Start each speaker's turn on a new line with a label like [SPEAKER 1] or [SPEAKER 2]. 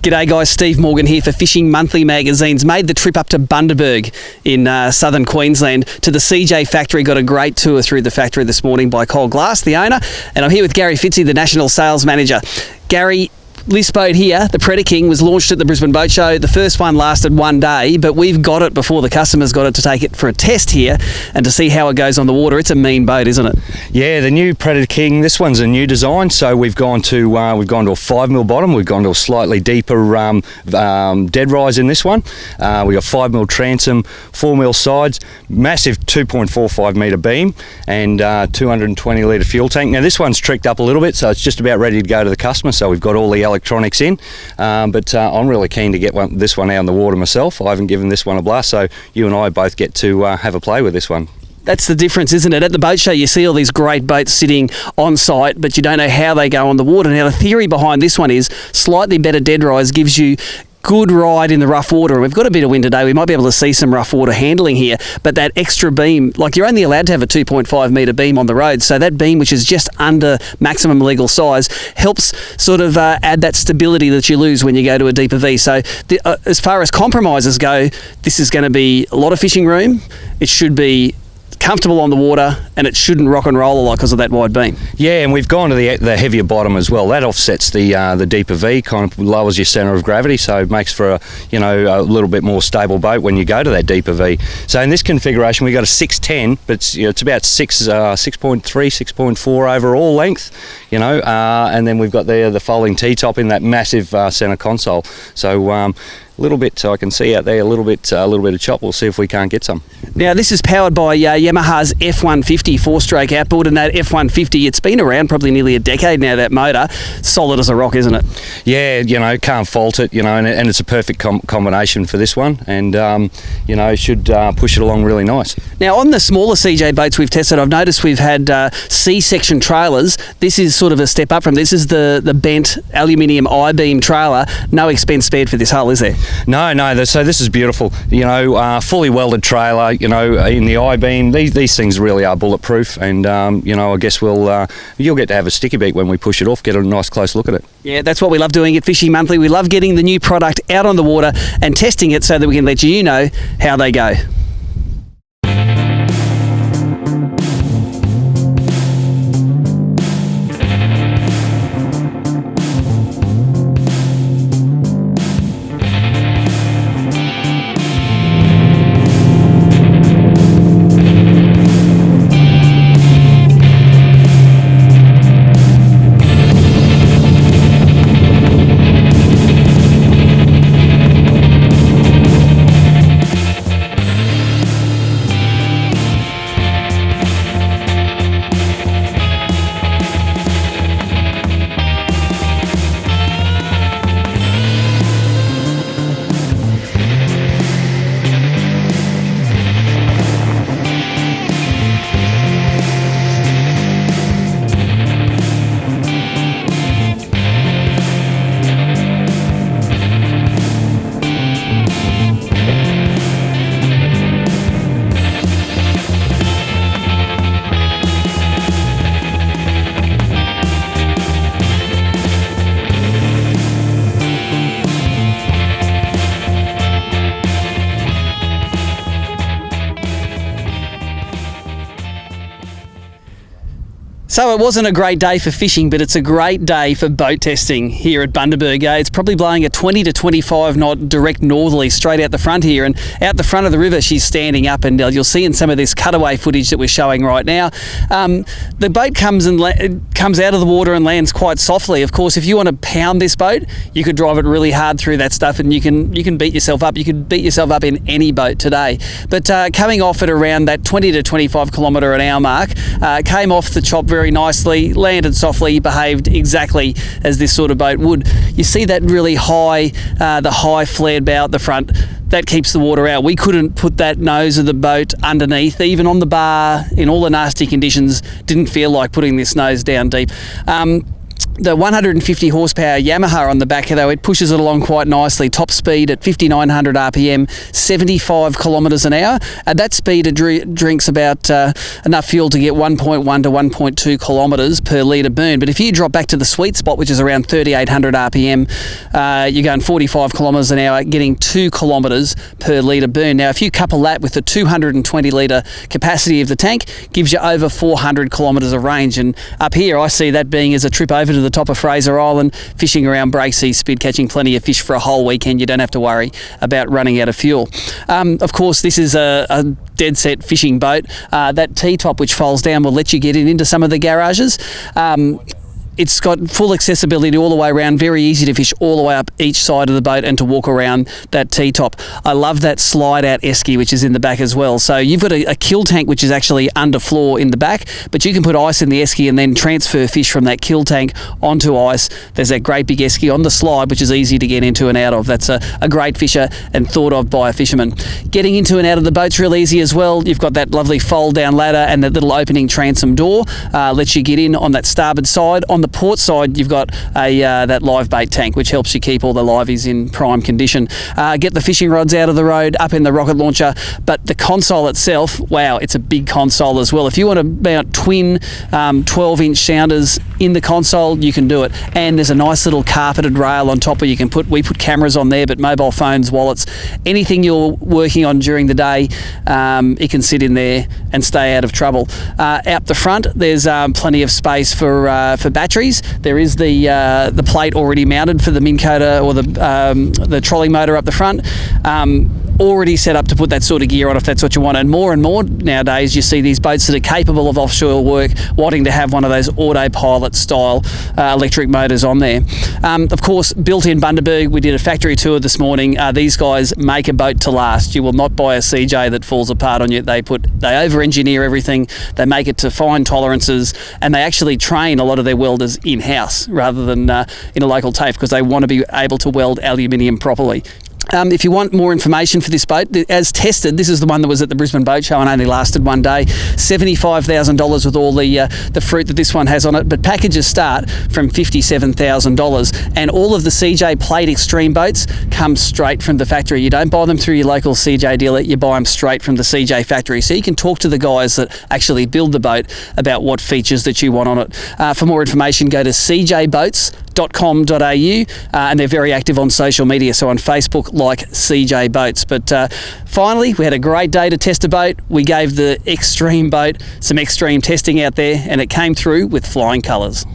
[SPEAKER 1] G'day guys, Steve Morgan here for Fishing Monthly Magazine's made the trip up to Bundaberg in southern Queensland to the CJ factory. Got a great tour through the factory this morning by Cole Glass, the owner, and I'm here with Gary Fitzy, the National Sales Manager. Gary, this boat here, the Predator King, was launched at the Brisbane Boat Show. The first one lasted one day, but we've got it before the customers got it to take it for a test here and to see how it goes on the water. It's a mean boat, isn't it?
[SPEAKER 2] Yeah, the new Predator King. This one's a new design, so we've gone to a 5mm bottom. We've gone to a slightly deeper dead rise in this one. We got 5mm transom, 4mm sides, massive 2.45 metre beam, and 220 litre fuel tank. Now this one's tricked up a little bit, so it's just about ready to go to the customer. So we've got all the electronics in, but I'm really keen to get this one out on the water myself. I haven't given this one a blast, so you and I both get to have a play with this one.
[SPEAKER 1] That's the difference, isn't it? At the boat show, you see all these great boats sitting on site, but you don't know how they go on the water. Now, the theory behind this one is slightly better dead rise gives you good ride in the rough water. We've got a bit of wind today. We might be able to see some rough water handling here, but that extra beam, like you're only allowed to have a 2.5 metre beam on the road, so that beam, which is just under maximum legal size, helps sort of add that stability that you lose when you go to a deeper V. So as far as compromises go, this is going to be a lot of fishing room. It should be comfortable on the water, and it shouldn't rock and roll a lot because of that wide beam.
[SPEAKER 2] Yeah, and we've gone to the heavier bottom as well. That offsets the deeper V, kind of lowers your centre of gravity, so it makes for a little bit more stable boat when you go to that deeper V. So in this configuration, we got a 610, but it's about 6.3, 6.4 overall length, and then we've got the folding T-top in that massive centre console. So a little bit, I can see out there, a little bit of chop. We'll see if we can't get some.
[SPEAKER 1] Now, this is powered by Yamaha's F150 four-stroke outboard, and that F150, it's been around probably nearly a decade now, that motor. Solid as a rock, isn't it?
[SPEAKER 2] Yeah, can't fault it, and it's a perfect combination for this one, and, should push it along really nice.
[SPEAKER 1] Now, on the smaller CJ boats we've tested, I've noticed we've had C-section trailers. This is sort of a step up from this. Is the bent aluminium I-beam trailer. No expense spared for this hull, is there?
[SPEAKER 2] No. So this is beautiful. Fully welded trailer. In the I-beam, these things really are bulletproof. And I guess you'll get to have a sticky beak when we push it off. Get a nice close look at it.
[SPEAKER 1] Yeah, that's what we love doing at Fishing Monthly. We love getting the new product out on the water and testing it so that we can let you know how they go. So it wasn't a great day for fishing, but it's a great day for boat testing here at Bundaberg. It's probably blowing a 20 to 25 knot direct northerly straight out the front here, and out the front of the river she's standing up, and you'll see in some of this cutaway footage that we're showing right now, the boat comes out of the water and lands quite softly. Of course, if you want to pound this boat, you could drive it really hard through that stuff, and you can beat yourself up. You could beat yourself up in any boat today. But coming off at around that 20 to 25 kilometre an hour mark, came off the chop very nicely, landed softly, behaved exactly as this sort of boat would. You see that really high, the high flared bow at the front, that keeps the water out. We couldn't put that nose of the boat underneath, even on the bar, in all the nasty conditions, didn't feel like putting this nose down deep. The 150 horsepower Yamaha on the back, though, it pushes it along quite nicely. Top speed at 5,900 RPM, 75 kilometres an hour. At that speed, it drinks about enough fuel to get 1.1 to 1.2 kilometres per litre burn. But if you drop back to the sweet spot, which is around 3,800 RPM, you're going 45 kilometres an hour, getting 2 kilometres per litre burn. Now, if you couple that with the 220 litre capacity of the tank, gives you over 400 kilometres of range. And up here, I see that being as a trip over to the top of Fraser Island, fishing around Breaksea Spit, catching plenty of fish for a whole weekend. You don't have to worry about running out of fuel. Of course, this is a dead set fishing boat. That T-top which folds down will let you get into some of the garages. It's got full accessibility all the way around, very easy to fish all the way up each side of the boat and to walk around that T-top. I love that slide out esky which is in the back as well. So you've got a kill tank which is actually under floor in the back, but you can put ice in the esky and then transfer fish from that kill tank onto ice. There's that great big esky on the slide which is easy to get into and out of. That's a great fisher and thought of by a fisherman. Getting into and out of the boat's real easy as well. You've got that lovely fold down ladder and that little opening transom door lets you get in on that starboard side. On the port side, you've got that live bait tank which helps you keep all the liveys in prime condition. Get the fishing rods out of the road, up in the rocket launcher, but the console itself, wow, it's a big console as well. If you want to mount twin 12-inch sounders in the console, you can do it. And there's a nice little carpeted rail on top where we put cameras on there, but mobile phones, wallets, anything you're working on during the day, it can sit in there and stay out of trouble. Out the front, there's plenty of space for batteries. There is the plate already mounted for the Minn Kota or the trolling motor up the front. Already set up to put that sort of gear on if that's what you want. And more nowadays you see these boats that are capable of offshore work wanting to have one of those autopilot style electric motors on there. Of course, built in Bundaberg, we did a factory tour this morning. These guys make a boat to last. You will not buy a CJ that falls apart on you. They over-engineer everything. They make it to fine tolerances, and they actually train a lot of their welders in-house rather than in a local TAFE because they want to be able to weld aluminium properly. If you want more information for this boat, as tested, this is the one that was at the Brisbane Boat Show and only lasted one day. $75,000 with all the fruit that this one has on it, but packages start from $57,000. And all of the CJ Plate Extreme boats come straight from the factory. You don't buy them through your local CJ dealer, you buy them straight from the CJ factory. So you can talk to the guys that actually build the boat about what features that you want on it. For more information, go to cjboats.com.au, and they're very active on social media, so on Facebook like CJ Boats. But finally, we had a great day to test a boat. We gave the Extreme boat some extreme testing out there, and it came through with flying colours.